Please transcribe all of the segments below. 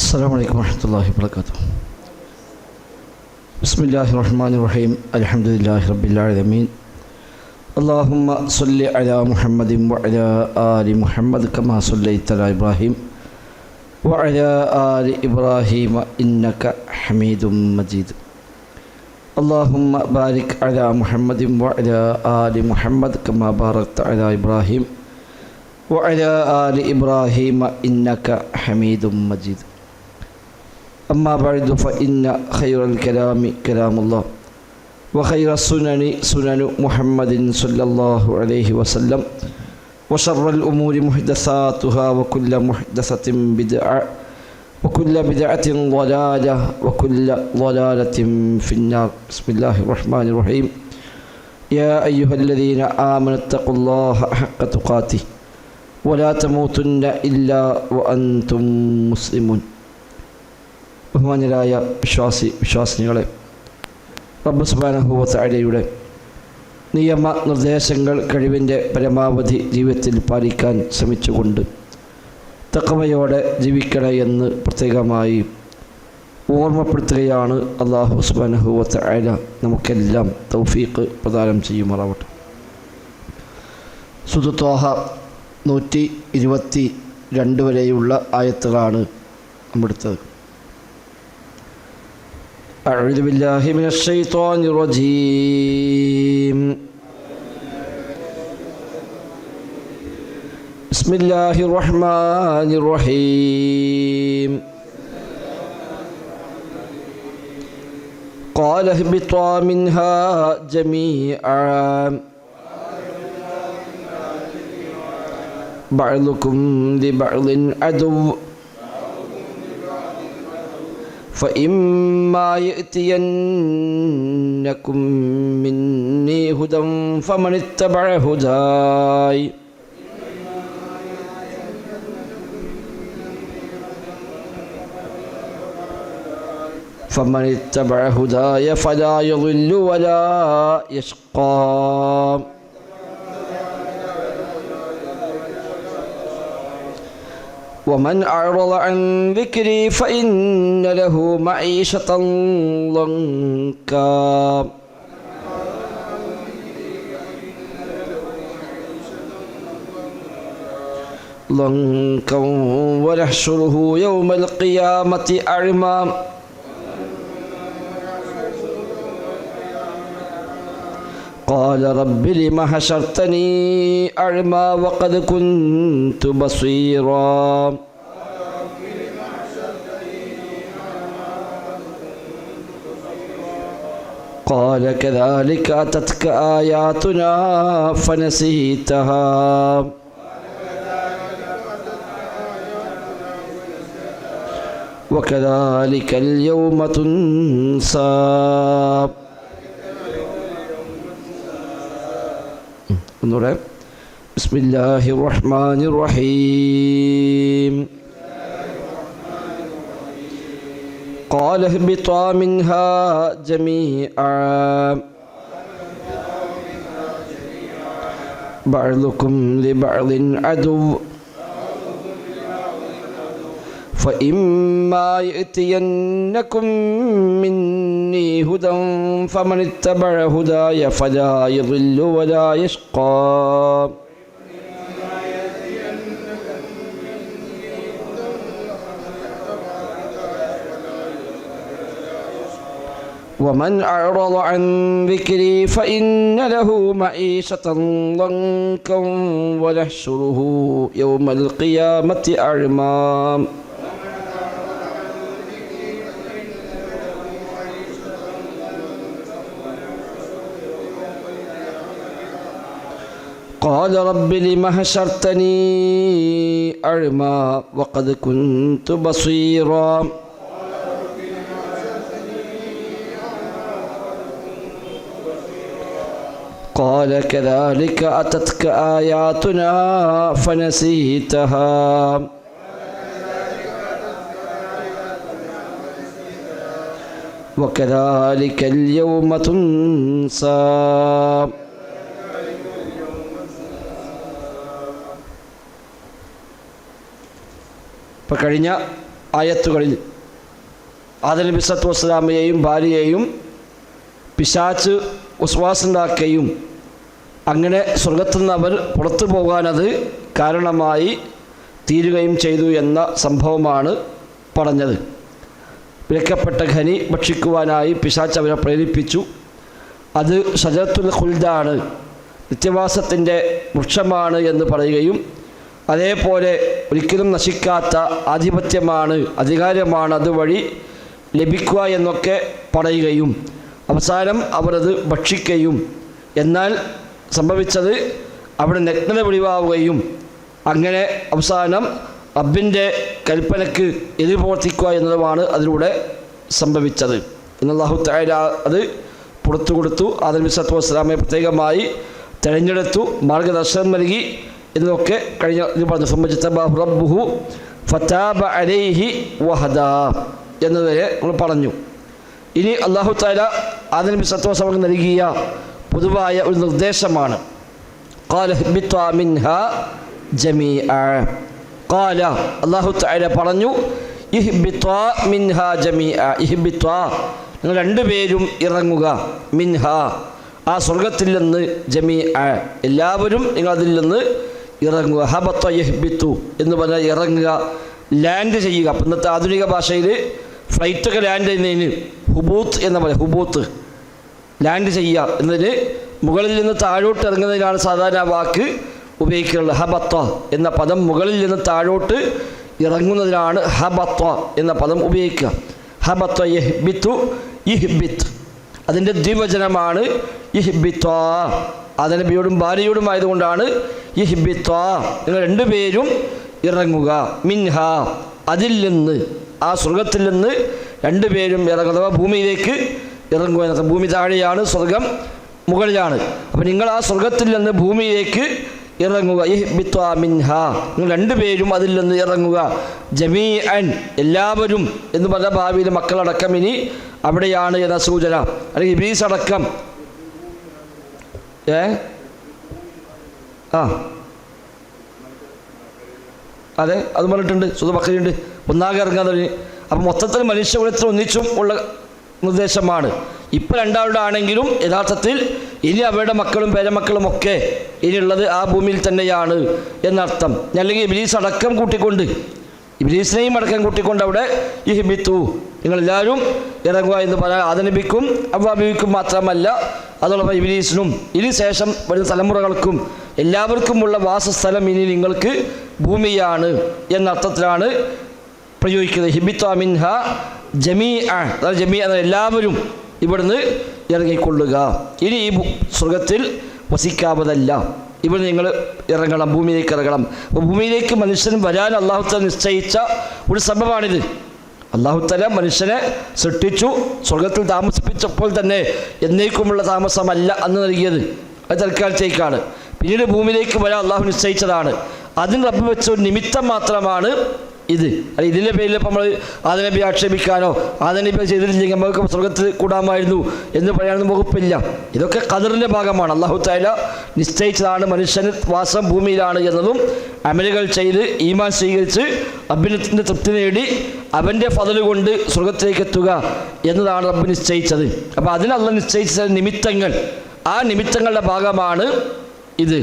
السلام عليكم ورحمة الله وبركاته. بسم الله الرحمن الرحيم. الحمد لله رب العالمين. اللهم صل على محمد وعلى آل محمد كما صليت على إبراهيم وعلى آل إبراهيم إنك حميد مجيد. اللهم بارك على محمد وعلى آل محمد كما باركت على إبراهيم وعلى آل إبراهيم إنك حميد مجيد. أما بعد فإن خير الكلام كلام الله وخير السنن سنن محمد صلى الله عليه وسلم وشر الأمور محدثاتها وكل محدثة بدعة وكل بدعة ضلالة وكل ضلالة في النار. بسم الله الرحمن الرحيم. يا أيها الذين آمنوا اتقوا الله حق تقاته ولا تموتن إلا وأنتم مسلمون. ബഹുമാന്യരായ വിശ്വാസിനികളെ, റബ്ബ് സുബ്ഹാനഹു വ തആലയുടെ നിയമ നിർദ്ദേശങ്ങൾ കഴിവിൻ്റെ പരമാവധി ജീവിതത്തിൽ പാലിക്കാൻ ശ്രമിച്ചുകൊണ്ട് തഖ്വയോടെ ജീവിക്കണേ എന്ന് പ്രത്യേകമായി ഓർമ്മപ്പെടുത്തുകയാണ്. അല്ലാഹു സുബ്ഹാനഹു വ തആല നമുക്കെല്ലാം തൗഫീഖ് പ്രദാനം ചെയ്യുമാറാവട്ടെ. സൂറത്ത് ത്വാഹ 122 വരെയുള്ള ആയത്തുകളാണ് നമ്മളെടുത്തത്. أعوذ بالله من الشيطان الرجيم. بسم الله الرحمن الرحيم. قال اهبطا منها جميعا بعضكم لبعض عدو فإما يأتينكم مني هدى فمن اتبع هداي فلا يضل ولا يشقى. ومن أعرض عن ذكري فإن له معيشة ضنكا ونحشره يوم القيامة أعمى قال رب لم حشرتني أعمى وقد كنت بصيرا قال كذلك أتتك آياتنا فنسيتها وكذلك اليوم تنسى. بسم الله الرحمن الرحيم. قال اهبطا منها جميعا بعضكم لبعض عدو فإما يأتينكم مني هدى فمن اتبع هداي فلا يضل ولا يشقى. ومن أعرض عن ذكري فإن له معيشة ضنكا ونحشره يوم القيامة أعمى قال رب لم حشرتني أعمى وقد كنت بصيرا قال كذلك أتتك آياتنا فنسيتها وكذلك اليوم تنسى. ഇപ്പോൾ കഴിഞ്ഞ ആയത്തുകളിൽ ആദം നബി സല്ലല്ലാഹു അലൈഹി വസല്ലമയെയും ഭാര്യയെയും പിശാച് വസ്വാസുണ്ടാക്കുകയും അങ്ങനെ സ്വർഗത്തിൽ നിന്ന് അവർ പുറത്തു പോകാനത് കാരണമായി തീരുകയും ചെയ്തു എന്ന സംഭവമാണ് പറഞ്ഞത്. വിലക്കപ്പെട്ട ഖനി ഭക്ഷിക്കുവാനായി പിശാച് അവരെ പ്രേരിപ്പിച്ചു. അത് ഷജറത്തുൽ ഖുൽദാണ്, നിത്യവാസത്തിൻ്റെ വൃക്ഷമാണ് എന്ന് പറയുകയും അതേപോലെ ഒരിക്കലും നശിക്കാത്ത ആധിപത്യമാണ്, അധികാരമാണ് അതുവഴി ലഭിക്കുക എന്നൊക്കെ പറയുകയും അവസാനം അവരത് ഭക്ഷിക്കുകയും എന്നാൽ സംഭവിച്ചത് അവിടെ നഗ്നത വെളിവാവുകയും അങ്ങനെ അവസാനം റബ്ബിൻ്റെ കൽപ്പനയ്ക്ക് എതിർ പ്രവർത്തിക്കുക എന്നതുമാണ് അതിലൂടെ സംഭവിച്ചത്. അല്ലാഹു തആല അത് പുറത്തു കൊടുത്തു. ആദം നബി സല്ലല്ലാഹു അലൈഹി വസല്ലമയെ പ്രത്യേകമായി തിരഞ്ഞെടുത്തു, മാർഗദർശനം നൽകി എന്നൊക്കെ കഴിഞ്ഞ ഇത് പറഞ്ഞു. ഫമജ്തബാഹു റബ്ബുഹു ഫതാബ അലൈഹി വഹദാ എന്നതുവരെ നമ്മൾ പറഞ്ഞു. ഇനി അല്ലാഹു തആല ആദം നബി സല്ലല്ലാഹു അലൈഹി വസല്ലമക്ക് നൽകിയ പൊതുവായ ഒരു നിർദ്ദേശമാണ്. ഖാല ഇഹ്ബിത്വാ മിൻഹാ ജമീഅ. ഖാല അല്ലാഹു തആല പറഞ്ഞു, ഇഹ്ബിത്വാ മിൻഹാ ജമീഅ. ഇഹ്ബിത്വാ നിങ്ങൾ രണ്ടുപേരും ഇറങ്ങുക, മിൻഹാ ആ സ്വർഗത്തിൽ നിന്ന്, ജമീഅ എല്ലാവരും നിങ്ങൾ അതിൽ നിന്ന് ഇറങ്ങുക. ഹബത്ത യഹ്ബിത്തു എന്ന് പറഞ്ഞാൽ ഇറങ്ങുക, ലാൻഡ് ചെയ്യുക. അപ്പം ഇന്നത്തെ ആധുനിക ഭാഷയിൽ ഫ്ലൈറ്റൊക്കെ ലാൻഡ് ചെയ്യുന്നതിന് ഹുബൂത്ത് എന്ന് പറയാം. ഹുബൂത്ത് ലാൻഡ് ചെയ്യുക എന്നതിന് മുകളിൽ നിന്ന് താഴോട്ട് ഇറങ്ങുന്നതിനാണ് സാധാരണ വാക്ക് ഉപയോഗിക്കുന്നത്. ഹബത്ത എന്ന പദം മുകളിൽ നിന്ന് താഴോട്ട് ഇറങ്ങുന്നതിനാണ് ഹബത്ത എന്ന പദം ഉപയോഗിക്കുക. ഹബത്ത യഹ്ബിത്തു, ഇഹ്ബിത്ത് അതിൻ്റെ ദ്വിവചനമാണ് ഇഹ്ബിത്വാ. ആദം നബിയോടും ഭാര്യയോടും ആയതുകൊണ്ടാണ് ഇഹ്ബിത്വാ നിങ്ങൾ രണ്ടുപേരും ഇറങ്ങുക, മിൻഹ അതിൽ നിന്ന്, ആ സ്വർഗത്തിൽ നിന്ന് രണ്ടുപേരും ഇറങ്ങുക. ഭൂമിയിലേക്ക് ഇറങ്ങുക എന്ന, ഭൂമി താഴെയാണ്, സ്വർഗം മുകളിലാണ്. അപ്പം നിങ്ങൾ ആ സ്വർഗത്തിൽ നിന്ന് ഭൂമിയിലേക്ക് ഇറങ്ങുക. ഇഹ്ബിത്വാ മിൻഹ നിങ്ങൾ രണ്ടുപേരും അതിൽ നിന്ന് ഇറങ്ങുക. ജമീഅൻ എല്ലാവരും എന്ന് പറഞ്ഞ ഭാവിയിലെ മക്കളടക്കം ഇനി അവിടെയാണ് എന്ന സൂചന. അല്ലെങ്കിൽ ഇബ്ലീസ് അടക്കം അതെ അത് പറഞ്ഞിട്ടുണ്ട്, സൂറത്തുൽ ബഖറയുണ്ട്, ഒന്നാകെ ഇറങ്ങാൻ തുടങ്ങി. അപ്പം മൊത്തത്തിൽ മനുഷ്യകുലത്തിൽ ഒന്നിച്ചും ഉള്ള നിർദ്ദേശമാണ്. ഇപ്പം രണ്ടാളുടെ ആണെങ്കിലും യഥാർത്ഥത്തിൽ ഇനി അവരുടെ മക്കളും പേരമക്കളും ഒക്കെ ഇനിയുള്ളത് ആ ഭൂമിയിൽ തന്നെയാണ് എന്നർത്ഥം. അല്ലെങ്കിൽ ഇബ്ലീസ് അടക്കം കൂട്ടിക്കൊണ്ട്, ഇബ്ലീസിനെയും അടക്കം കൂട്ടിക്കൊണ്ട് അവിടെ ഇഹ്ബിത്തു നിങ്ങളെല്ലാവരും ഇറങ്ങുക എന്ന് പറയാൻ ആദം നബിക്കും ഹവ്വാ ബീവിക്കും മാത്രമല്ല, അതോടൊപ്പം ഇബ്ലീസിനും ഇനി ശേഷം വരുന്ന തലമുറകൾക്കും എല്ലാവർക്കുമുള്ള വാസസ്ഥലം ഇനി നിങ്ങൾക്ക് ഭൂമിയാണ് എന്നർത്ഥത്തിലാണ് പ്രയോഗിക്കുന്നത്. ഇഹ്ബിത്വാ മിൻഹ ജമീഅ, അതായത് ജമീഅ എന്ന എല്ലാവരും ഇവിടുന്ന് ഇറങ്ങിക്കൊള്ളുക. ഇനി ഈ സ്വർഗത്തിൽ വസിക്കാവതല്ല, ഇവിടെ നിങ്ങൾ ഇറങ്ങണം, ഭൂമിയിലേക്ക് ഇറങ്ങണം. അപ്പോൾ ഭൂമിയിലേക്ക് മനുഷ്യൻ വരാൻ അല്ലാഹു തആല നിശ്ചയിച്ച ഒരു സംഭവമാണിത്. അല്ലാഹു തആല മനുഷ്യനെ സൃഷ്ടിച്ചു, സ്വർഗത്തിൽ താമസിപ്പിച്ചപ്പോൾ തന്നെ എന്നേക്കുമുള്ള താമസമല്ല അന്ന് നൽകിയത്, അത് തൽക്കാലത്തേക്കാണ്. പിന്നീട് ഭൂമിയിലേക്ക് വരാൻ അല്ലാഹു നിശ്ചയിച്ചതാണ്. അതിന് റബ്ബ് വെച്ച ഒരു നിമിത്തം മാത്രമാണ് ഇത്. അല്ല ഇതിൻ്റെ പേരിൽ ഇപ്പം നമ്മൾ ആദം നബി ആക്ഷേപിക്കാനോ ആദം നബി ചെയ്തിട്ടില്ലെങ്കിൽ നമുക്ക് സ്വർഗത്തിൽ കൂടാമായിരുന്നു എന്ന് പറയാനൊന്നും വകുപ്പില്ല. ഇതൊക്കെ ഖദറിൻ്റെ ഭാഗമാണ്. അല്ലാഹു തആല നിശ്ചയിച്ചതാണ് മനുഷ്യന് വാസം ഭൂമിയിലാണ് എന്നതും അമലുകൾ ചെയ്ത് ഈമാൻ സ്വീകരിച്ച് റബ്ബിൻ്റെ തൃപ്തി നേടി അവൻ്റെ ഫദൽ കൊണ്ട് സ്വർഗത്തിലേക്ക് എത്തുക എന്നതാണ് റബ്ബ് നിശ്ചയിച്ചത്. അപ്പോൾ അതിന് അല്ലാഹു നിശ്ചയിച്ച നിമിത്തങ്ങൾ, ആ നിമിത്തങ്ങളുടെ ഭാഗമാണ് ഇത്.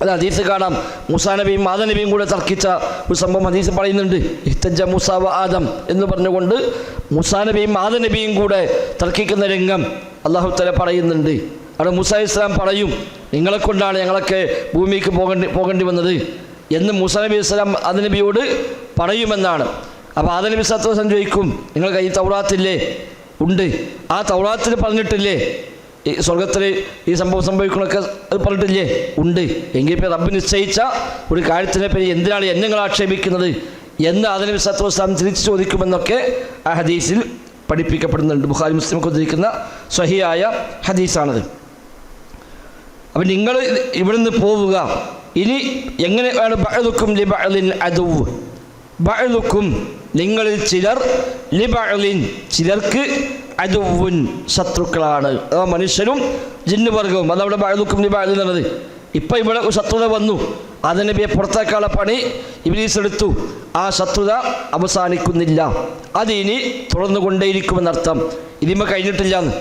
അത് ഹദീസ് കാണാം. മൂസാ നബിയും ആദം നബിയും കൂടെ തർക്കിച്ച ഒരു സംഭവം ഹദീസ് പറയുന്നുണ്ട്. ഇഹ്തജ മൂസാ വ ആദം എന്ന് പറഞ്ഞുകൊണ്ട് മൂസാ നബിയും ആദം നബിയും കൂടെ തർക്കിക്കുന്ന രംഗം അല്ലാഹു തആല പറയുന്നുണ്ട്. അവിടെ മൂസാ അലൈഹി സ്വലാം പറയും, നിങ്ങളെ കൊണ്ടാണ് ഞങ്ങളൊക്കെ ഭൂമിക്ക് പോകേണ്ടി വന്നത് എന്ന് മൂസാ നബി സ്വലാം ആദം നബിയോട് പറയുമെന്നാണ്. അപ്പോൾ ആദം നബി സ്വല്ലല്ലാഹു അലൈഹി വസല്ലം ചോദിക്കും, നിങ്ങൾ കൈ തൗറാത്തില്ലേ? ഉണ്ട്. ആ തൗറാത്തിൽ പറഞ്ഞിട്ടില്ലേ ഈ സ്വർഗത്തിൽ ഈ സംഭവം സംഭവിക്കണമൊക്കെ? അത് പറഞ്ഞിട്ടില്ലേ? ഉണ്ട്. എങ്കിൽ ഇപ്പോൾ റബ്ബ് നിശ്ചയിച്ച ഒരു കാര്യത്തിനെ പറ്റി എന്തിനാണ് എന്നെ നിങ്ങൾ ആക്ഷേപിക്കുന്നത് എന്ന് ആദം നബി സ്വല്ലല്ലാഹു അലൈഹി വസല്ലം തിരിച്ചു ചോദിക്കുമെന്നൊക്കെ ആ ഹദീസിൽ പഠിപ്പിക്കപ്പെടുന്നുണ്ട്. ബുഖാരി മുസ്ലിമൊക്കെ ഉദ്ധരിക്കുന്ന സ്വഹിയായ ഹദീസാണത്. അപ്പം നിങ്ങൾ ഇവിടുന്ന് പോവുക. ഇനി എങ്ങനെയാണ് ബഅ്ദുക്കും ലിബഅ്ദിൻ അദുവ്വ്, ബഅ്ദുക്കും നിങ്ങളിൽ ചിലർ, ലിബഅ്ദിൻ ചിലർക്ക്, അദുവ്വുൻ ശത്രുക്കളാണ്. മനുഷ്യരും ജിന്നുവർഗവും. അതവിടെ ബഅ്ദുക്കും ലിബഅ്ദിൻ എന്നുള്ളത്. ഇപ്പം ഇവിടെ ശത്രുത വന്നു, ആദം നബിയെ പുറത്താക്കാനുള്ള പണി ഇബ്ലീസ് എടുത്തു. ആ ശത്രുത അവസാനിക്കുന്നില്ല, അത് ഇനി തുടർന്നുകൊണ്ടേയിരിക്കുമെന്നർത്ഥം. ഇതിന്മേൽ കഴിഞ്ഞിട്ടില്ലാന്ന്,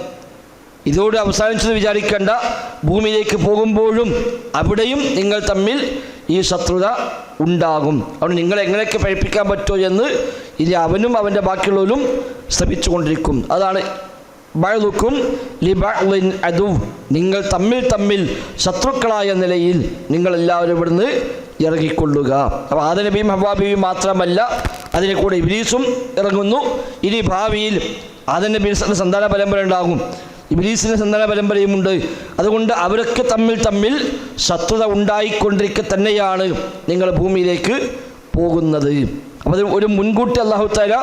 ഇതോട് അവസാനിച്ചെന്ന് വിചാരിക്കേണ്ട. ഭൂമിയിലേക്ക് പോകുമ്പോഴും അവിടെയും നിങ്ങൾ തമ്മിൽ ഈ ശത്രുത ഉണ്ടാകും. അതുകൊണ്ട് നിങ്ങളെ എങ്ങനെയൊക്കെ പഠിപ്പിക്കാൻ പറ്റുമോ എന്ന് ഇനി അവനും അവൻ്റെ ബാക്കിയുള്ളവരും ശ്രമിച്ചുകൊണ്ടിരിക്കും. അതാണ് ബഅ്ദുക്കും ലിബഅ്ദിൻ അദുവ്, നിങ്ങൾ തമ്മിൽ ശത്രുക്കളായ നിലയിൽ നിങ്ങളെല്ലാവരും ഇവിടുന്ന് ഇറങ്ങിക്കൊള്ളുക. അപ്പോൾ ആദം നബിയും ഹവ്വാ ബീവിയും മാത്രമല്ല, അതിനെ കൂടെ ഇബ്ലീസും ഇറങ്ങുന്നു. ഇനി ഭാവിയിൽ ആദം നബി സന്താന പരമ്പര ഉണ്ടാകും, ഇബ്ലീസിൻ്റെ സന്താന പരമ്പരയുമുണ്ട്. അതുകൊണ്ട് അവരൊക്കെ തമ്മിൽ ശത്രുത ഉണ്ടായിക്കൊണ്ടിരിക്കെ തന്നെയാണ് നിങ്ങൾ ഭൂമിയിലേക്ക് പോകുന്നത്. അപ്പോൾ അത് ഒരു മുൻകൂട്ടി അല്ലാഹു തആല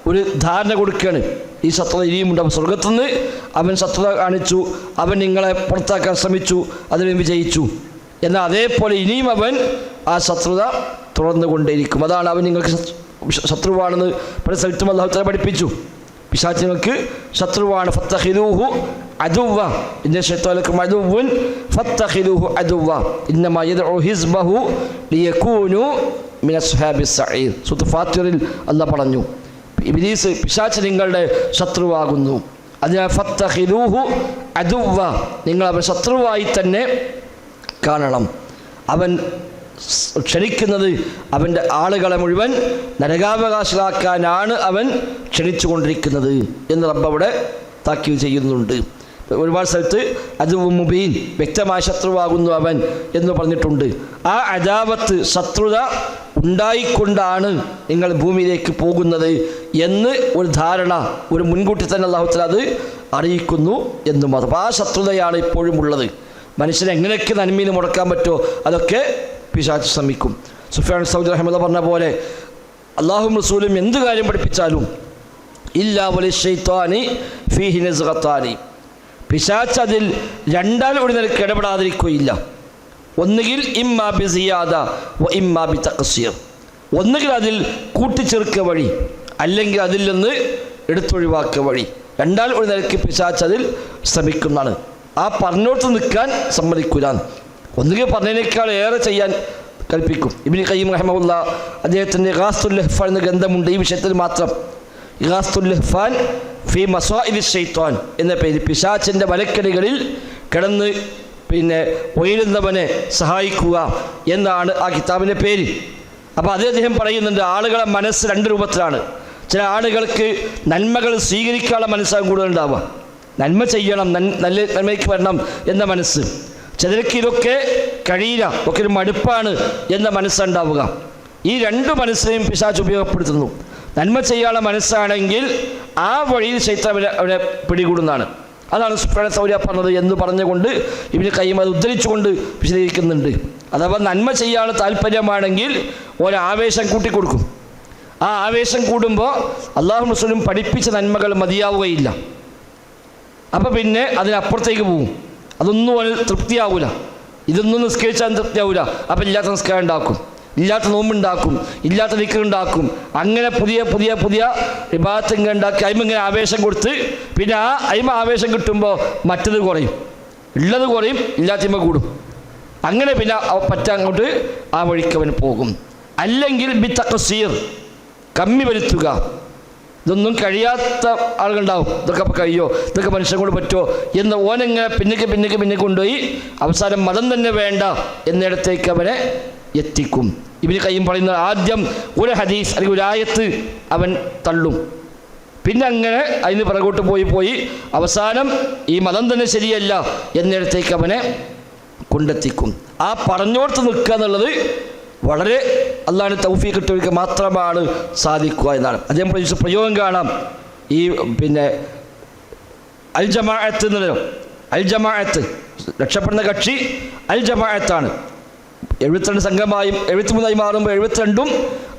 ഒരു ധാരണ കൊടുക്കുകയാണ്. ഈ ശത്രുത ഇനിയുമുണ്ട്. അപ്പോൾ സ്വർഗത്തുനിന്ന് അവൻ ശത്രുത കാണിച്ചു, അവൻ നിങ്ങളെ പുറത്താക്കാൻ ശ്രമിച്ചു, അതിന് വിജയിച്ചു. എന്നാൽ അതേപോലെ ഇനിയും അവൻ ആ ശത്രുത തുടർന്നുകൊണ്ടേയിരിക്കും. അതാണ് അവൻ നിങ്ങൾക്ക് ശത്രുവാണെന്ന് പല സ്ഥലത്തും അല്ലാഹു തആല പഠിപ്പിച്ചു. പിശാച് നിങ്ങൾക്ക് ശത്രുവാണ്. ഫത്തഖിദൂഹു അദുവ്വ, ഇന്ന ശൈത്വാന ലക്കും അദുവ്വുൻ ഫത്തഖിദൂഹു അദുവ്വ ഇന്നമാ യദ്ഉ ഹിസ്ബഹു ലിയകൂനു മിന അസ്ഹാബിസ് സഈർ. സൂറത്ത് ഫാത്തിറിൽ അല്ലാഹ് പറഞ്ഞു, ഇബ്ലീസ് പിശാച് നിങ്ങളുടെ ശത്രുവാകുന്നു. അതിനാൽ ഫത്തഖിദൂഹു അദുവ്വ, നിങ്ങൾ അവൻ ശത്രുവായി തന്നെ കാണണം. അവൻ ക്ഷണിക്കുന്നത് അവൻ്റെ ആളുകളെ മുഴുവൻ നരകാവകാശികളാക്കാനാണ് അവൻ ക്ഷണിച്ചു കൊണ്ടിരിക്കുന്നത് എന്ന് റബ്ബ് അവിടെ താക്കീത് ചെയ്യുന്നുണ്ട്. ഒരുപാട് സ്ഥലത്ത് അദുവ്വു മുബീൻ, വ്യക്തമായ ശത്രുവാകുന്നു അവൻ എന്ന് പറഞ്ഞിട്ടുണ്ട്. ആ അദാവത്ത്, ശത്രുത ഉണ്ടായിക്കൊണ്ടാണ് നിങ്ങൾ ഭൂമിയിലേക്ക് പോകുന്നത് എന്ന് ഒരു ധാരണ, ഒരു മുൻകൂട്ടി തന്നെ അല്ലാഹു തആല അത് അറിയിക്കുന്നു എന്ന് മാത്രം. ആ ശത്രുതയാണ് ഇപ്പോഴും ഉള്ളത്. മനുഷ്യനെ എങ്ങനെയൊക്കെ നന്മയിൽ മുടക്കാൻ പറ്റുമോ അതൊക്കെ പിശാച് ശ്രമിക്കും. സുഫിയാൻ സൗദി റഹിമഹുല്ലാഹ് പറഞ്ഞ പോലെ അല്ലാഹുവും റസൂലും എന്ത് കാര്യം പഠിപ്പിച്ചാലും ഇല്ലാ വലിശ്ശൈത്വാനി ഫീഹി നസ്ഗത്താനി, പിശാച് അതിൽ രണ്ടാൽ ഒരു നിലയ്ക്ക് ഇടപെടാതിരിക്കുകയില്ല. ഒന്നുകിൽ ഇമ്മാ ബി സിയാദ വ ഇമ്മാ ബി തഖ്സീർ, ഒന്നുകിൽ അതിൽ കൂട്ടിച്ചേർക്കുക വഴി, അല്ലെങ്കിൽ അതിൽ നിന്ന് എടുത്തൊഴിവാക്കുക വഴി. രണ്ടാൽ ഒരു നിലയ്ക്ക് പിശാച് അതിൽ ശ്രമിക്കുന്നതാണ്. ആ പറഞ്ഞോട്ട് നിൽക്കാൻ സമ്മതിക്കൂല. ഒന്നുകിൽ പറഞ്ഞതിനേക്കാൾ ഏറെ ചെയ്യാൻ കൽപ്പിക്കും. ഇബ്നു ഖയ്യിം റഹിമഹുല്ലാഹ് അദ്ദേഹത്തിൻ്റെ ഇഗാസത്തുൽ ലഹ്ഫാൻ എന്ന ഗ്രന്ഥമുണ്ട് ഈ വിഷയത്തിൽ മാത്രം. ഇഗാസത്തുൽ ലഹ്ഫാൻ ഫി മസാഇലി ശൈത്വാൻ എന്ന പേര്, പിശാചിൻ്റെ വലക്കടികളിൽ കിടന്ന് ഉയരുന്നവനെ സഹായിക്കുക എന്നാണ് ആ കിതാബിൻ്റെ പേര്. അപ്പോൾ അത് അദ്ദേഹം പറയുന്നുണ്ട്, ആളുകളെ മനസ്സ് രണ്ട് രൂപത്തിലാണ്. ചില ആളുകൾക്ക് നന്മകൾ സ്വീകരിക്കാനുള്ള മനസ്സാകും കൂടുതലുണ്ടാവുക, നന്മ ചെയ്യണം, നല്ല നന്മയ്ക്ക് വരണം എന്ന മനസ്സ്. ചിലർക്ക് ഇതൊക്കെ കഴിയില്ല, ഒക്കെ ഒരു മടുപ്പാണ് എന്ന മനസ്സുണ്ടാവുക. ഈ രണ്ട് മനസ്സിനെയും പിശാച് ഉപയോഗപ്പെടുത്തുന്നു. നന്മ ചെയ്യാനുള്ള മനസ്സാണെങ്കിൽ ആ വഴിയിൽ ശൈത്താൻ അവരെ പിടികൂടുന്നതാണ്. അതാണ് സുഫിയാൻ സൗരി പറഞ്ഞത് എന്ന് പറഞ്ഞുകൊണ്ട് ഇബ്നു ഖയ്യിം അത് ഉദ്ധരിച്ചുകൊണ്ട് വിശദീകരിക്കുന്നുണ്ട്. അഥവാ നന്മ ചെയ്യാനുള്ള താല്പര്യമാണെങ്കിൽ ഒരാവേശം കൂട്ടിക്കൊടുക്കും. ആ ആവേശം കൂടുമ്പോൾ അല്ലാഹു റസൂലും പഠിപ്പിച്ച നന്മകൾ മതിയാവുകയില്ല. അപ്പോൾ പിന്നെ അതിനപ്പുറത്തേക്ക് പോകും. അതൊന്നും അവന് തൃപ്തിയാവില്ല. ഇതൊന്നും നിസ്കരിച്ചാൽ തൃപ്തിയാവില്ല. അപ്പം ഇല്ലാത്ത നിസ്കാരം ഉണ്ടാക്കും, ഇല്ലാത്ത നോമ്പുണ്ടാക്കും, ഇല്ലാത്ത ദിക്റുണ്ടാക്കും. അങ്ങനെ പുതിയ ഇബാദത്ത് ഉണ്ടാക്കി അതിമിങ്ങനെ ആവേശം കൊടുത്ത് പിന്നെ ആ ആവേശം കിട്ടുമ്പോൾ മറ്റത് കുറയും, ഉള്ളത് കുറയും, ഇല്ലാത്തമ്മ കൂടും. അങ്ങനെ പിന്നെ പറ്റങ്ങോട്ട് ആ വഴിക്ക് അവന് പോകും. അല്ലെങ്കിൽ ബി തഖ്സീർ, കമ്മി വരുത്തുക. ഇതൊന്നും കഴിയാത്ത ആളുകളുണ്ടാവും, ഇതൊക്കെ അപ്പോൾ കഴിയോ, ഇതൊക്കെ മനുഷ്യൻ കൊണ്ട് പറ്റുമോ എന്ന് ഓനെങ്ങനെ പിന്നേക്ക് കൊണ്ടുപോയി അവസാനം മതം തന്നെ വേണ്ട എന്നിടത്തേക്ക് അവനെ എത്തിക്കും. ഇബ്നു ഖയ്യിം പറയുന്നത്, ആദ്യം ഒരു ഹദീസ് അല്ലെങ്കിൽ ഒരു ആയത്ത് അവൻ തള്ളും, പിന്നെ അങ്ങനെ അതിന് പിറകോട്ട് പോയി അവസാനം ഈ മതം തന്നെ ശരിയല്ല എന്നിടത്തേക്ക് അവനെ കൊണ്ടെത്തിക്കും. ആ പറഞ്ഞോടത്ത് നിൽക്കുക എന്നുള്ളത് വളരെ അല്ലാഹുവിൻ്റെ തൗഫീഖ് കിട്ടിയവർക്ക് മാത്രമാണ് സാധിക്കുക എന്നാണ്. അദ്ദേഹം പ്രയോഗം കാണാം. ഈ അൽ ജമാഅത്ത് എന്നല്ലോ, അൽ ജമാഅത്ത് രക്ഷപ്പെടുന്ന കക്ഷി അൽ ജമാഅത്താണ്. 72 സംഘമായും 73 മാറുമ്പോൾ 72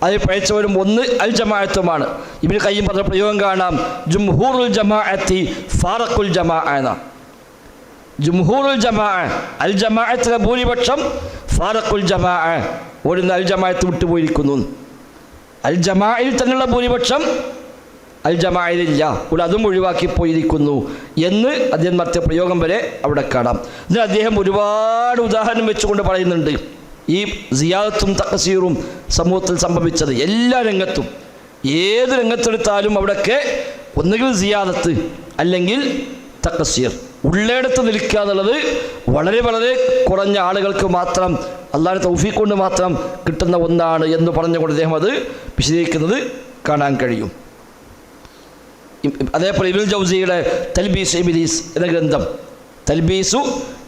അതിൽ പഴച്ചവരും ഒന്ന് അൽ ജമാഅത്തുമാണ്. ഇബ്നു ഖയ്യിം പറഞ്ഞ പ്രയോഗം കാണാം, ജുംഹൂറുൽ ജമാഅത്തി ഫാറഖുൽ ജമാഅ എന്ന. ജുംഹൂറുൽ ജമാഅ, അൽ ജമാഅത്തിലെ ഭൂരിപക്ഷം, ഫാറഖുൽ ജമാഅ ഓടുന്ന അൽ ജമാഅത്ത് വിട്ടുപോയിരിക്കുന്നു. അൽ ജമാഅയിൽ തന്നെയുള്ള ഭൂരിപക്ഷം അൽ ജമാഅയിലില്ല, ഇവിടെ അതും ഒഴിവാക്കി പോയിരിക്കുന്നു എന്ന് അദ്ദേഹം നടത്തിയ പ്രയോഗം വരെ അവിടെ കാണാം. ഇതിന് അദ്ദേഹം ഒരുപാട് ഉദാഹരണം വെച്ചുകൊണ്ട് പറയുന്നുണ്ട്. ഈ സിയാദത്തും തഖ്സീറും സമൂഹത്തിൽ സംഭവിച്ചത്. എല്ലാ രംഗത്തും ഏത് രംഗത്തെടുത്താലും അവിടെയൊക്കെ ഒന്നുകിൽ സിയാദത്ത് അല്ലെങ്കിൽ തഖ്സീർ. ഉള്ളയിടത്ത് നിൽക്കുക എന്നുള്ളത് വളരെ വളരെ കുറഞ്ഞ ആളുകൾക്ക് മാത്രം അല്ലാഹുവിന്റെ തൗഫീഖ് കൊണ്ട് മാത്രം കിട്ടുന്ന ഒന്നാണ് എന്ന് പറഞ്ഞുകൊണ്ട് അദ്ദേഹം അത് വിശദീകരിക്കുന്നത് കാണാൻ കഴിയും. അതേപോലെ ഇബ്നുൽ ജൗസിയുടെ തൽബീസ് ഇബ്ലീസ് എന്ന ഗ്രന്ഥം, തൽബീസു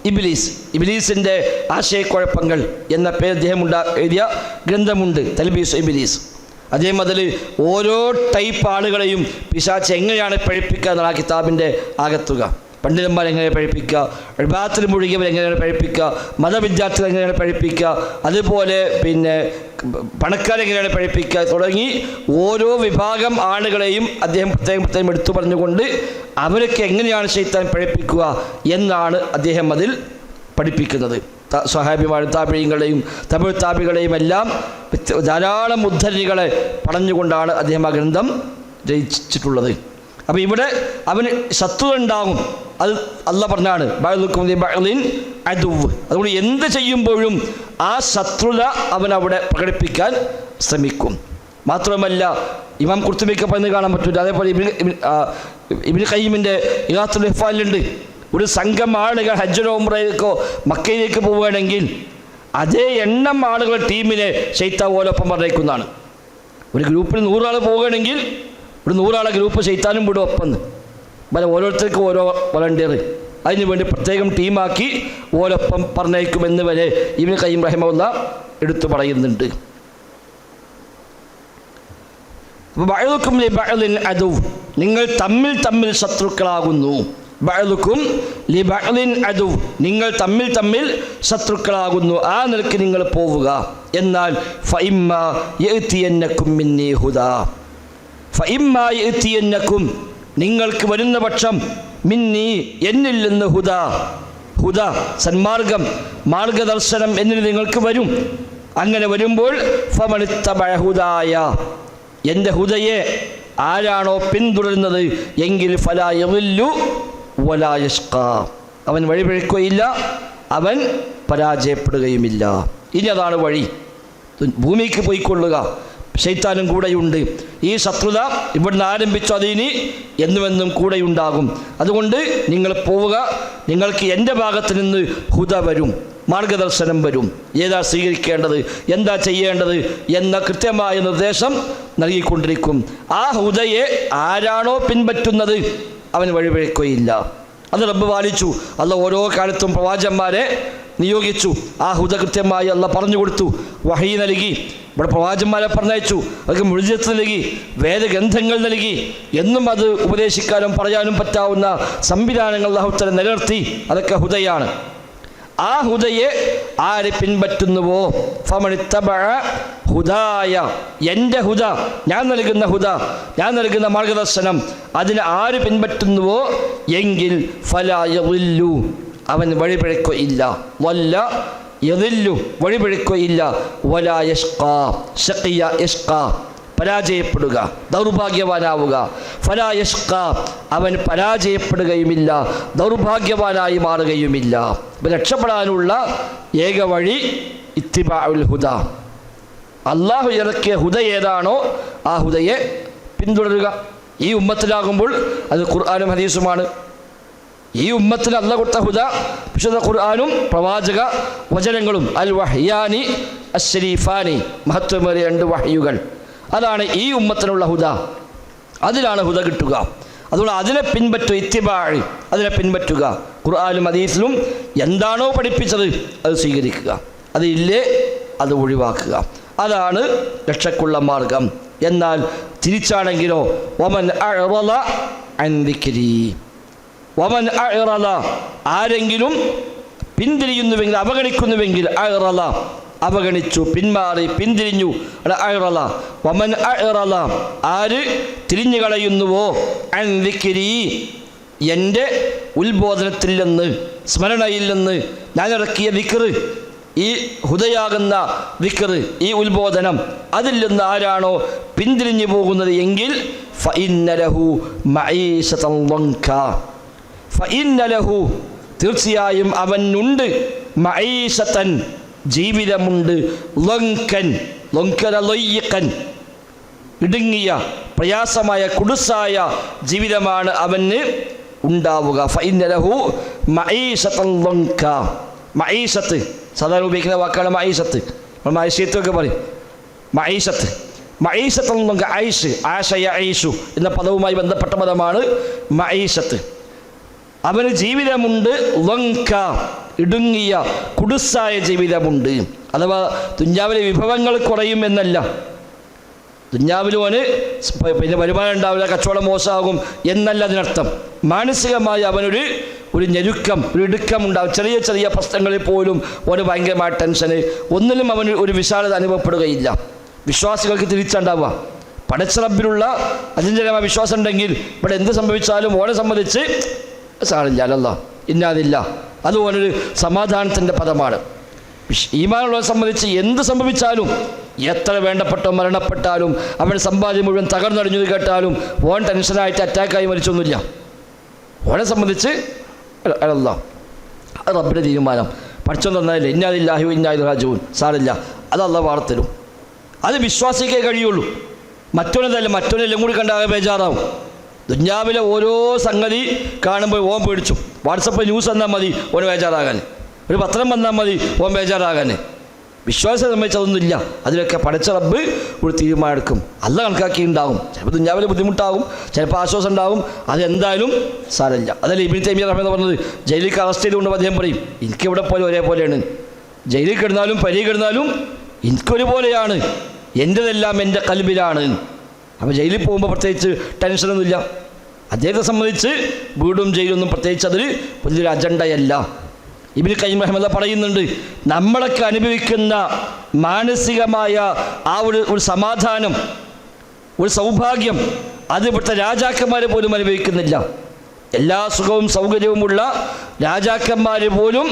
ഇബ്ലീസ്, ഇബ്ലീസിൻ്റെ ആശയക്കുഴപ്പങ്ങൾ എന്ന പേര് അദ്ദേഹം എഴുതിയ ഗ്രന്ഥമുണ്ട്, തൽബീസ് ഇബ്ലീസ്. അദ്ദേഹം അതിൽ ഓരോ ടൈപ്പ് ആളുകളെയും പിശാച് എങ്ങനെയാണ് പഴിപ്പിക്കുക എന്നുള്ള ആ കിതാബിൻ്റെ ആകത്തുക. പണ്ഡിതന്മാർ എങ്ങനെ പഴിപ്പിക്കുക, ഇബാദത്തിൽ മുഴുകിയവർ എങ്ങനെയാണ് പഴിപ്പിക്കുക, മതവിദ്യാർത്ഥികൾ എങ്ങനെയാണ് പഴിപ്പിക്കുക, അതുപോലെ പിന്നെ പണക്കാരെങ്ങനെയാണ് പഴിപ്പിക്കുക തുടങ്ങി ഓരോ വിഭാഗം ആളുകളെയും അദ്ദേഹം പ്രത്യേകം എടുത്തു പറഞ്ഞുകൊണ്ട് അവരൊക്കെ എങ്ങനെയാണ് ശൈത്താൻ പഴിപ്പിക്കുക എന്നാണ് അദ്ദേഹം അതിൽ പഠിപ്പിക്കുന്നത്. സ്വഹാബിമാരും താബിഈങ്ങളെയും തമിഴ് താബികളെയും എല്ലാം ധാരാളം ഉദ്ധരണികളെ പറഞ്ഞുകൊണ്ടാണ് അദ്ദേഹം ആ ഗ്രന്ഥം രചിച്ചിട്ടുള്ളത്. അപ്പോൾ ഇവിടെ അവന് ശത്രുത ഉണ്ടാകും, അത് അല്ലാഹ് പറഞ്ഞാണ് ബഅ്ലുക്കും ലിബഅ്ലിൻ അദുവ്വ്. അതുകൊണ്ട് എന്ത് ചെയ്യുമ്പോഴും ആ ശത്രുത അവൻ അവിടെ പ്രകടിപ്പിക്കാൻ ശ്രമിക്കും. മാത്രമല്ല ഇമാം ഖുർത്തുബിക്ക് പറയുന്നത് കാണാൻ പറ്റില്ല. അതേപോലെ ഇബ്നു ഖയ്യിമിൻ്റെ ഇഗാത്തുൽ ഇഹ്ഫാലിലുണ്ട്, ഒരു സംഘം ആളുകൾ ഹജ്ജിനോ ഉംറയ്ക്കോ മക്കയിലേക്ക് പോവുകയാണെങ്കിൽ അതേ എണ്ണം ആളുകൾ ടീമിനെ ശൈത്താൻ ഓലൊപ്പം പറഞ്ഞേക്കുന്നതാണ്. ഒരു ഗ്രൂപ്പിൽ 100 ആൾ പോവുകയാണെങ്കിൽ ഒരു 100 ആളെ ഗ്രൂപ്പ് ശൈത്താനും വിടും ഒപ്പം. പിന്നെ ഓരോരുത്തർക്കും ഓരോ വളണ്ടിയർ അതിന് വേണ്ടി പ്രത്യേകം ടീമാക്കി ഓലൊപ്പം പറഞ്ഞേക്കുമെന്ന് വരെ ഇബ്നു ഖയ്യിം റഹിമഹുല്ലാഹ് എടുത്തു പറയുന്നുണ്ട്. ബഅ്ലുക്കും ലിബഅ്ലിൻ അദുവ്, നിങ്ങൾ തമ്മിൽ ശത്രുക്കളാകുന്നു. ബഅ്ലുക്കും ലിബഅ്ലിൻ അദുവ്, നിങ്ങൾ തമ്മിൽ ശത്രുക്കളാകുന്നു. ആ നിലയ്ക്ക് നിങ്ങൾ പോവുക. എന്നാൽ ഫഇമ്മാ യഅ്തിയന്നകും മിന്നീ ഹുദാ, ഫഇമ്മാ യഅ്തിയന്നകും, നിങ്ങൾക്ക് വരുന്ന പക്ഷം, മിന്നീ എന്നിൽ നിന്ന്, ഹുദ സന്മാർഗം, മാർഗദർശനം എന്നിൽ നിങ്ങൾക്ക് വരും. അങ്ങനെ വരുമ്പോൾ ഫമനിത്തബഅ ഹുദായ, എൻ്റെ ഹുദയെ ആരാണോ പിന്തുടരുന്നത് എങ്കിൽ ഫലാ യളില്ലു വലാ യഷ്ഖാ, അവൻ വഴിപിഴക്കുകയില്ല, അവൻ പരാജയപ്പെടുകയുമില്ല. ഇനി അതാണ് വഴി. ഭൂമിക്ക് പോയിക്കൊള്ളുക, ശൈത്താനും കൂടെയുണ്ട്. ഈ ശത്രുത ഇവിടുന്ന് ആരംഭിച്ചു, അതിനി എന്നുമെന്നും കൂടെയുണ്ടാകും. അതുകൊണ്ട് നിങ്ങൾ പോവുക, നിങ്ങൾക്ക് എൻ്റെ ഭാഗത്ത് നിന്ന് ഹുദ വരും, മാർഗദർശനം വരും. ഏതാ സ്വീകരിക്കേണ്ടത്, എന്താ ചെയ്യേണ്ടത് എന്ന കൃത്യമായ നിർദ്ദേശം നൽകിക്കൊണ്ടിരിക്കും. ആ ഹുദയെ ആരാണോ പിൻപറ്റുന്നത് അവൻ വഴിപിഴക്കുകയില്ല. അത് റബ്ബ് പാലിച്ചു. അല്ലാഹ് ഓരോ കാലത്തും പ്രവാചകന്മാരെ നിയോഗിച്ചു. ആ ഹുദ കൃത്യമായി അല്ലാഹ് പറഞ്ഞു കൊടുത്തു, വഹീ നൽകി. ഇവിടെ പ്രവാചകന്മാരെ പറഞ്ഞയച്ചു, അവർക്ക് മുഅ്ജിസത്ത് നൽകി, വേദഗ്രന്ഥങ്ങൾ നൽകി. എന്നും അത് ഉപദേശിക്കാനും പറയാനും പറ്റാവുന്ന സംവിധാനങ്ങൾ അല്ലാഹു തആല നിലനിർത്തി. അതൊക്കെ ഹുദയാണ്. ആ ഹുദയെ ആര് പിൻപറ്റുന്നുവോ, ഫമനിത്തബഅ ഹുദായ, എൻ്റെ ഹുദ, ഞാൻ നൽകുന്ന ഹുദ, ഞാൻ നൽകുന്ന മാർഗദർശനം, അതിനെ ആര് പിൻപറ്റുന്നുവോ എങ്കിൽ ഫലാ യളില്ലു, അവൻ വഴിപിഴക്കുകയില്ല. വല്ല യളില്ലു, വഴിപിഴക്കുകയില്ല. വലാ യഷ്ഖാ, ശഖിയ യഷ്ഖാ, പരാജയപ്പെടുക, ദൗർഭാഗ്യവാനാവുക. ഫലാ യഷ്ഖാ, അവൻ പരാജയപ്പെടുകയുമില്ല, ദൗർഭാഗ്യവാനായി മാറുകയുമില്ല. രക്ഷപ്പെടാനുള്ള ഏക വഴി ഇത്തിബാഉൽ ഹുദ, അള്ളാഹു ഇറക്കിയ ഹുദ ഏതാണോ ആ ഹുദയെ പിന്തുടരുക. ഈ ഉമ്മത്തിലാകുമ്പോൾ അത് ഖുർആനും ഹദീസുമാണ്. ഈ ഉമ്മത്തിന് അല്ലാഹു കൊടുത്ത ഹുദ വിശുദ്ധ ഖുർആനും പ്രവാചക വചനങ്ങളും, അൽ വഹ്യാനി അശ്ശരീഫാനി, മഹത്വമേറിയ 2 വഹ്യുകൾ, അതാണ് ഈ ഉമ്മത്തിനുള്ള ഹുദ. അതിലാണ് ഹുദ കിട്ടുക. അതുകൊണ്ട് അതിനെ പിൻപറ്റുക, ഇത്തിബാഅ്, അതിനെ പിൻപറ്റുക. ഖുർആനും ഹദീസിലും എന്താണോ പഠിപ്പിച്ചത് അത് സ്വീകരിക്കുക, അതില്ലേ അത് ഒഴിവാക്കുക. അതാണ് രക്ഷക്കുള്ള മാർഗം. എന്നാൽ തിരിച്ചാണെങ്കിലോ, വമൻ അഅറള അൻ ദിക്രി, വമൻ അഅറള, ആരെങ്കിലും പിന്തിരിയുന്നുവെങ്കിൽ, അവഗണിക്കുന്നുവെങ്കിൽ, അഅറള, അവഗണിച്ചു, പിന്മാറി, പിന്തിരിഞ്ഞു, അഅറള. വമൻ അഅറള, ആര് തിരിഞ്ഞു കളയുന്നുവോ, അൻ ദിക്രി, എൻ്റെ ഉത്ബോധനത്തിൽ നിന്ന്, സ്മരണയിൽ നിന്ന്, ഞാൻ ഇറക്കിയ ദിക്ർ, ഈ ഹുദയാകുന്ന ദിക്ർ, ഈ ഉത്ബോധനം, അതിൽ നിന്ന് ആരാണോ പിന്തിരിഞ്ഞു പോകുന്നത് എങ്കിൽ ഫഇന്ന ലഹു മഈശതൻ ദൻക, ഫഇന്ന ലഹു, തീർച്ചയായും അവനുണ്ട്, മഈശതൻ, ജീവിതമുണ്ട്. ഇടുങ്ങിയ പ്രയാസമായ കുടുസായ ജീവിതമാണ് അവന് ഉണ്ടാവുക. ഫഇന്നലഹു മഈശതൻ ലൻക. മഈശത്ത് സാധാരണ ഉപയോഗിക്കുന്ന വാക്കാണ് മഈശത്ത്. നമ്മൾ മഈശത്തൊക്കെ പറയും. മഈശത്തൻ ലൻക, ഐഷ്, ആശ യഈഷു എന്ന പദവുമായി ബന്ധപ്പെട്ട പദമാണ് മഈശത്ത്. അവന് ജീവിതമുണ്ട് ലൻക, ഇടുങ്ങിയ കുടുസായ ജീവിതമുണ്ട്. അഥവാ ദുനിയാവിലെ വിഭവങ്ങൾ കുറയും എന്നല്ല. ദുനിയാവിൽ അവന് പിന്നെ വരുമാനം ഉണ്ടാവില്ല, കച്ചവടം മോശമാകും എന്നല്ല അതിനർത്ഥം. മാനസികമായി അവനൊരു ഞെരുക്കം, ഒരു ഇടുക്കം ഉണ്ടാവും. ചെറിയ ചെറിയ പ്രശ്നങ്ങളിൽ പോലും അവന് ഭയങ്കരമായ ടെൻഷന്, ഒന്നിലും അവന് ഒരു വിശാലത അനുഭവപ്പെടുകയില്ല. വിശ്വാസികൾക്ക് തിരിച്ചുണ്ടാവുക. പടച്ച റബ്ബിലുള്ള അചഞ്ചലമായ വിശ്വാസം ഉണ്ടെങ്കിൽ ഇവിടെ എന്ത് സംഭവിച്ചാലും ഓനെ സംബന്ധിച്ച് സാറില്ല, അല്ല ഇന്നാതില്ല, അത് ഓനൊരു സമാധാനത്തിൻ്റെ പദമാണ്. ഈമാനുള്ളവരെ സംബന്ധിച്ച് എന്ത് സംഭവിച്ചാലും, എത്ര വേണ്ടപ്പെട്ടോ മരണപ്പെട്ടാലും, അവൻ സമ്പാദ്യം മുഴുവൻ തകർന്നടിഞ്ഞത് കേട്ടാലും ഓൻ ടെൻഷനായിട്ട് അറ്റാക്കായി മരിച്ചൊന്നുമില്ല. ഓനെ സംബന്ധിച്ച് അല്ല, അത് റബ്ബിൻ്റെ തീരുമാനം. പഠിച്ചോന്ന് തന്നാലേ ഇന്നാദില്ലാഹി ഇന്നായിലൈഹി റാജിഊൻ, സാറില്ല, അത് അല്ലാഹു വാർത്തരും. അത് വിശ്വാസിക്കേ കഴിയുള്ളൂ. മറ്റൊന്നെല്ലാം കൂടി കണ്ടാകെ ബേജാറാവും. ദുനിയാവിലെ ഓരോ സംഗതി കാണുമ്പോൾ ഓൻ പേടിച്ചു. വാട്സപ്പിൽ ന്യൂസ് വന്നാൽ മതി ഓൻ ബേജാറാകാൻ, ഒരു പത്രം വന്നാൽ മതി ഓൻ ബേജാറാകാൻ. വിശ്വാസം സംബന്ധിച്ചതൊന്നുമില്ല. അതിലൊക്കെ പടച്ച റബ്ബ് ഒരു തീരുമാനം എടുക്കും. അല്ല കണക്കാക്കി ഉണ്ടാകും. ചിലപ്പോൾ ദുനിയാവിലെ ബുദ്ധിമുട്ടാകും, ചിലപ്പോൾ ആശ്വാസം ഉണ്ടാകും. അതെന്തായാലും സാരമില്ല. അതല്ലേ ഇബ്നു തൈമിയ്യ റഹ്മത്തുള്ളാഹി പറഞ്ഞത്. ജയിലിൽ അറസ്റ്റ് ചെയ്തുകൊണ്ട് അദ്ദേഹം പറയും, എനിക്കിവിടെ പോലെ ഒരേപോലെയാണ്. ജയിലിൽ കിടന്നാലും പരി കിടന്നാലും എനിക്കൊരുപോലെയാണ്, എൻ്റെതെല്ലാം എൻ്റെ കൽബിലാണ്. അപ്പോൾ ജയിലിൽ പോകുമ്പോൾ പ്രത്യേകിച്ച് ടെൻഷനൊന്നുമില്ല. അദ്ദേഹത്തെ സംബന്ധിച്ച് വീടും ജയിലൊന്നും പ്രത്യേകിച്ച് അതൊരു വലിയൊരു അജണ്ടയല്ല. ഇബ്നു ഖയ്യിം റഹിമഹുല്ലാഹ് പറയുന്നുണ്ട്, നമ്മളൊക്കെ അനുഭവിക്കുന്ന മാനസികമായ ആ ഒരു സമാധാനം, ഒരു സൗഭാഗ്യം, അത് ഇവിടുത്തെ രാജാക്കന്മാർ പോലും അനുഭവിക്കുന്നില്ല. എല്ലാ സുഖവും സൗകര്യവുമുള്ള രാജാക്കന്മാർ പോലും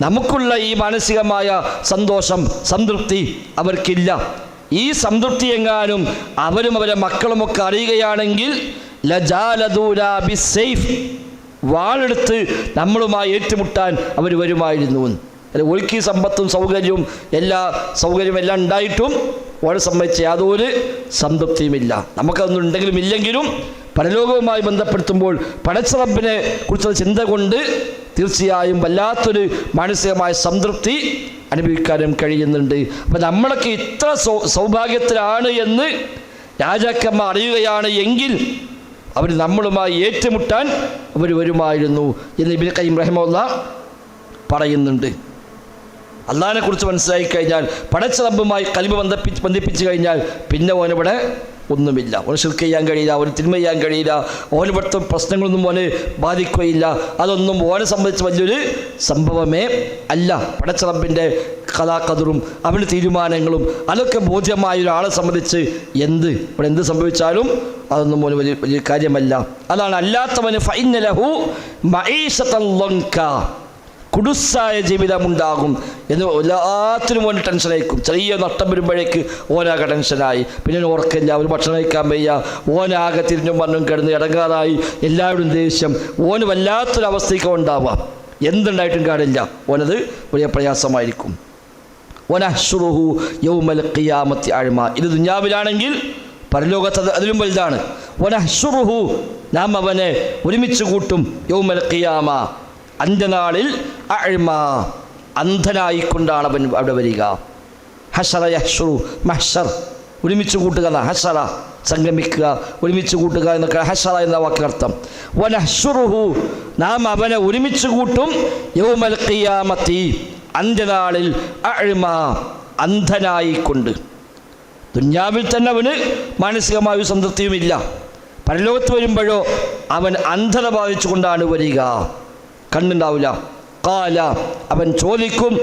നമുക്കുള്ള ഈ മാനസികമായ സന്തോഷം, സംതൃപ്തി അവർക്കില്ല. ഈ സംതൃപ്തി എങ്ങാനും അവരും അവരെ മക്കളുമൊക്കെ അറിയുകയാണെങ്കിൽ ലജാലദൂനാ ബിസ്സൈഫ്, വാളെടുത്ത് നമ്മളുമായി ഏറ്റുമുട്ടാൻ അവർ വരുമായിരുന്നു. അല്ലെ, ഒഴുക്കി സമ്പത്തും സൗകര്യവും സൗകര്യവും എല്ലാം ഉണ്ടായിട്ടും ഓരെ സംബന്ധിച്ച് യാതൊരു സംതൃപ്തിയുമില്ല. നമുക്കതൊന്നും ഉണ്ടെങ്കിലും ഇല്ലെങ്കിലും പരലോകവുമായി ബന്ധപ്പെടുത്തുമ്പോൾ പടച്ച റബ്ബിനെ കുറിച്ചുള്ള ചിന്ത കൊണ്ട് തീർച്ചയായും വല്ലാത്തൊരു മാനസികമായ സംതൃപ്തി അനുഭവിക്കാനും കഴിയുന്നുണ്ട്. അപ്പം നമ്മളൊക്കെ ഇത്ര സൗഭാഗ്യത്തിലാണ് എന്ന് രാജാക്കന്മാർ അറിയുകയാണ് എങ്കിൽ അവർ നമ്മളുമായി ഏറ്റുമുട്ടാൻ അവർ വരുമായിരുന്നു എന്ന് ഇബ്നു ഖയ്യിം റഹിമഹുല്ലാഹ് പറയുന്നുണ്ട്. അള്ളാഹിനെ കുറിച്ച് മനസ്സിലാക്കി കഴിഞ്ഞാൽ, പടച്ച റബ്ബുമായി ഖൽബ് ബന്ധിപ്പിച്ച് കഴിഞ്ഞാൽ പിന്നെ ഓനിവിടെ ഒന്നുമില്ല. ഓന് ശിർക്ക് ചെയ്യാൻ കഴിയില്ല, ഓന് തിന്മ ചെയ്യാൻ കഴിയില്ല, ഓന് ഇവിടുത്തെ പ്രശ്നങ്ങളൊന്നും ഓന് ബാധിക്കുകയില്ല. അതൊന്നും ഓനെ സംബന്ധിച്ച് വലിയൊരു സംഭവമേ അല്ല. പടച്ച റബ്ബിൻ്റെ ഖദറും അവൻ്റെ തീരുമാനങ്ങളും അതൊക്കെ ബോധ്യമായ ഒരാളെ സംബന്ധിച്ച് ഇവിടെ എന്ത് സംഭവിച്ചാലും അതൊന്നും ഓന് വലിയ കാര്യമല്ല. അതാണ് അല്ലാത്തവന് ഫഇന്നലഹു മഈശതൻ ലൻക, കുടുസായ ജീവിതമുണ്ടാകും എന്ന് എല്ലാത്തിനും ഓന് ടെൻഷനായിരിക്കും. ചെറിയ നഷ്ടം വരുമ്പോഴേക്ക് ഓനാകെ ടെൻഷനായി, പിന്നെ ഉറക്കില്ല, ഒരു ഭക്ഷണം കഴിക്കാൻ വയ്യ, ഓനാകെ തിരിഞ്ഞും മണ്ണും കിടന്ന് ഇടങ്ങാറായി, എല്ലാവരും ദേഷ്യം, ഓന് വല്ലാത്തൊരവസ്ഥയ്ക്ക് ഉണ്ടാവാം. എന്തുണ്ടായിട്ടും കാണില്ല, ഓനത് വലിയ പ്രയാസമായിരിക്കും. വനഹ്ശുറുഹു യൗമൽ ഖിയാമത്തി അഅ്മ, ഇത് ദുനിയാവിലാണെങ്കിൽ പരലോകത്ത് അതിലും വലുതാണ്. വനഹ്ശുറുഹു, നാം അവനെ ഒരുമിച്ച് കൂട്ടും, യൗമൽ ഖിയാമ, അന്ത്യനാളിൽ അഅ്മ, അന്ധനായിക്കൊണ്ടാണ് അവൻ അവിടെ വരിക. ഹശറ യഹ്ശുറു, മഹ്ശർ, ഒരുമിച്ച് കൂട്ടുക, ഹശറ സംഗമിക്കുക, ഒരുമിച്ച് കൂട്ടുക എന്നൊക്കെ ഹശറ എന്ന വാക്കർത്ഥം. വനഹ്ശുറുഹു, നാം അവനെ ഒരുമിച്ച് കൂട്ടും, യൗമൽ ഖിയാമത്തി, അന്ത്യനാളിൽ അഅ്മ, അന്ധനായിക്കൊണ്ട്. ദുനിയാവിൽ തന്നെ അവന് മാനസികമായ സംതൃപ്തിയുമില്ല. പരലോകത്ത് വരുമ്പോഴോ അവൻ അന്ധത ബാധിച്ചുകൊണ്ടാണ് വരിക, കണ്ണുണ്ടാവില്ല. ഖാല, അവൻ ചോദിക്കും,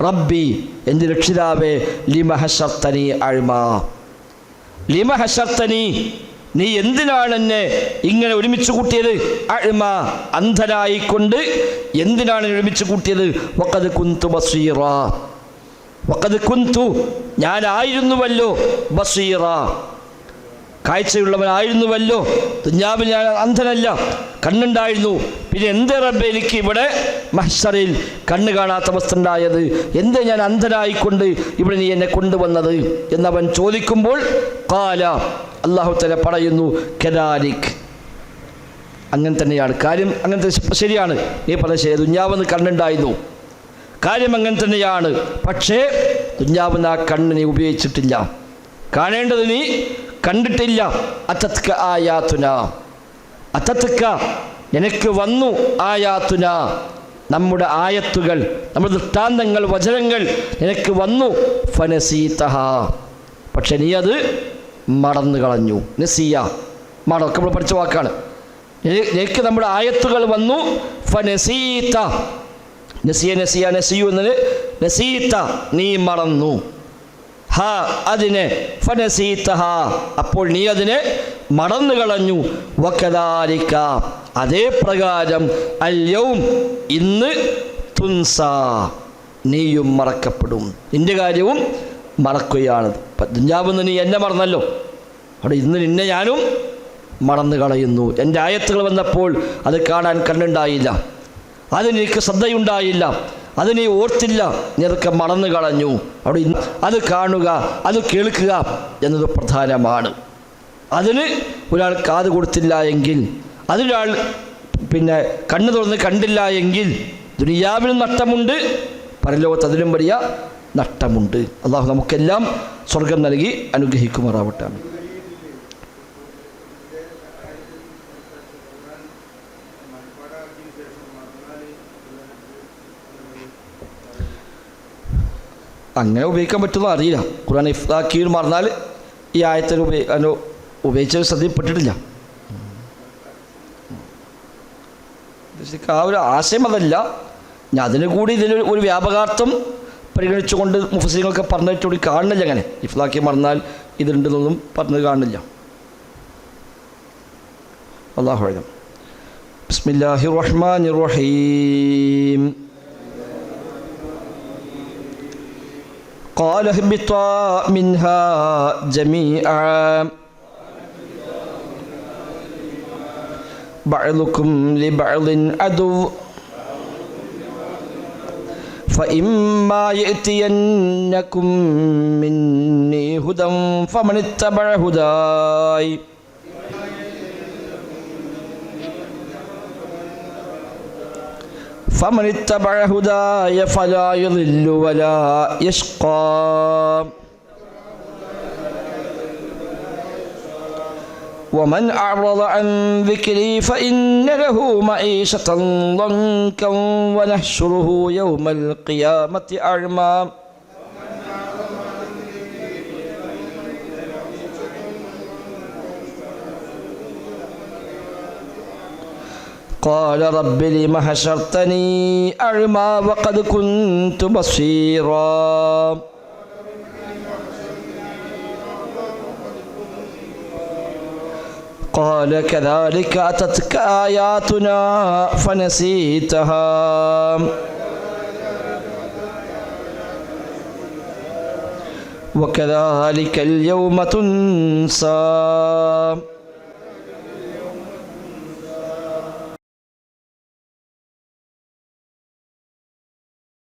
റബ്ബി, എൻ്റെ രക്ഷിതാവേ, ലിമ ഹശർതനി അഅ്മ, ലിമ ഹശർതനി, നീ എന്തിനാണ് എന്നെ ഇങ്ങനെ ഒരുമിച്ച് കൂട്ടിയത്? അഅ്മ, അന്ധനായിക്കൊണ്ട് എന്തിനാണ് ഒരുമിച്ച് കൂട്ടിയത്? വഖദ് കുന്തു ബസീറ, വഖദ് കുന്തു, ഞാനായിരുന്നുവല്ലോ, ബസീറ, കാഴ്ചയുള്ളവനായിരുന്നുവല്ലോ, ദുനിയാവിൽ ഞാൻ അന്ധനല്ല, കണ്ണുണ്ടായിരുന്നു. പിന്നെ എന്തേ റബ്ബേ എനിക്ക് ഇവിടെ മഹ്ശറിൽ കണ്ണ് കാണാത്ത അവസ്ഥ ഉണ്ടായത്? എന്തേ ഞാൻ അന്ധനായിക്കൊണ്ട് ഇവിടെ നീ എന്നെ കൊണ്ടുവന്നത് എന്നവൻ ചോദിക്കുമ്പോൾ ഖാല, അല്ലാഹു തആല പറയുന്നു, കദാലിക്, അങ്ങനെ തന്നെയാണ് കാര്യം. അങ്ങനത്തെ ശരിയാണ്, നീ പറഞ്ഞ ശരി, ദുനിയാവെന്ന് കണ്ണുണ്ടായിരുന്നു, കാര്യം അങ്ങനെ തന്നെയാണ്. പക്ഷേ ദുനിയാവെന്ന് ആ കണ്ണ് നീ ഉപയോഗിച്ചിട്ടില്ല, കാണേണ്ടത് നീ കണ്ടിട്ടില്ല. അത്തത്ക ആയാതുന, അത്തത്ക നിനക്ക് വന്നു, ആയാതുന നമ്മുടെ ആയത്തുകൾ, നമ്മുടെ ദൃഷ്ടാന്തങ്ങൾ, വചനങ്ങൾ നിനക്ക് വന്നു. ഫനസീതഹ, പക്ഷെ നീ അത് മറന്നു കളഞ്ഞു. നസിയ, മറക്ക, നമ്മൾ പഠിച്ച വാക്കാണ്. നിനക്ക് നമ്മുടെ ആയത്തുകൾ വന്നു. ഫനസീത, നസിയ നസിയ നസിയു എന്നത് നസീത, നീ മറന്നു. ഹ, അതിനെ, ഫനസീതഹ, അപ്പോൾ നീ അതിനെ മറന്നു കളഞ്ഞു. വകദാലിക, അതേ പ്രകാരം, അൽയൗം, ഇന്ന്, തുൻസ, നീയും മറക്കപ്പെടും, നിന്റെ കാര്യവും മറക്കുകയാണ്. ദുനിയാവെന്ന് നീ എന്നെ മറന്നല്ലോ, അവിടെ ഇന്ന് നിന്നെ ഞാനും മറന്നു കളയുന്നു. എൻ്റെ ആയത്തുകൾ വന്നപ്പോൾ അത് കാണാൻ കണ്ണുണ്ടായില്ല, അതിനെനിക്ക് ശ്രദ്ധയുണ്ടായില്ല, അത് നീ ഓർത്തില്ല, നീ അതൊക്കെ മറന്നു കളഞ്ഞു. അവിടെ അത് കാണുക, അത് കേൾക്കുക എന്നത് പ്രധാനമാണ്. അതിന് ഒരാൾ കാത് കൊടുത്തില്ല എങ്കിൽ, അതിനൊരാൾ പിന്നെ കണ്ണ് തുറന്ന് കണ്ടില്ല എങ്കിൽ ദുനിയാവിനും നഷ്ടമുണ്ട്, പരലോകത്ത് അതിലും വലിയ നഷ്ടമുണ്ട്. അള്ളാഹു നമുക്കെല്ലാം സ്വർഗം നൽകി അനുഗ്രഹിക്കുമാറാവട്ടെ. അങ്ങനെ ഉപയോഗിക്കാൻ പറ്റുമെന്ന് അറിയില്ല. ഖുർആൻ ഇഫ്താക്കി മറന്നാൽ ഈ ആയത്തിന് ഉപയോഗിച്ച ശ്രദ്ധയിൽപ്പെട്ടിട്ടില്ല. ആ ഒരു ആശയം അതല്ല, ഞാൻ അതിന് കൂടി ഇതിൽ ഒരു വ്യാപകാർത്ഥം പരിഗണിച്ചുകൊണ്ട് മുഫസ്സിറുകളൊക്കെ പറഞ്ഞിട്ടുകൂടി കാണുന്നില്ല. അങ്ങനെ ഇഫ്താക്കി മറന്നാൽ ഇതുണ്ടെന്നൊന്നും പറഞ്ഞത് കാണുന്നില്ല. അല്ലാഹു അഅലം. ബിസ്മില്ലാഹിർ റഹ്മാനിർ റഹീം. قال اهبطا منها جميعا بعضكم لبعض عدو فإما يأتينكم مني هدى فمن اتبع هداي فمن اتبع هداي فلا يضل ولا يشقى ومن أعرض عن ذكري فإن له معيشة ضنكا ونحشره يوم القيامة أعمى قال رب لم حشرتني أعمى وقد كنت بصيرا قال كذلك أتتك آياتنا فنسيتها وكذلك اليوم تنسى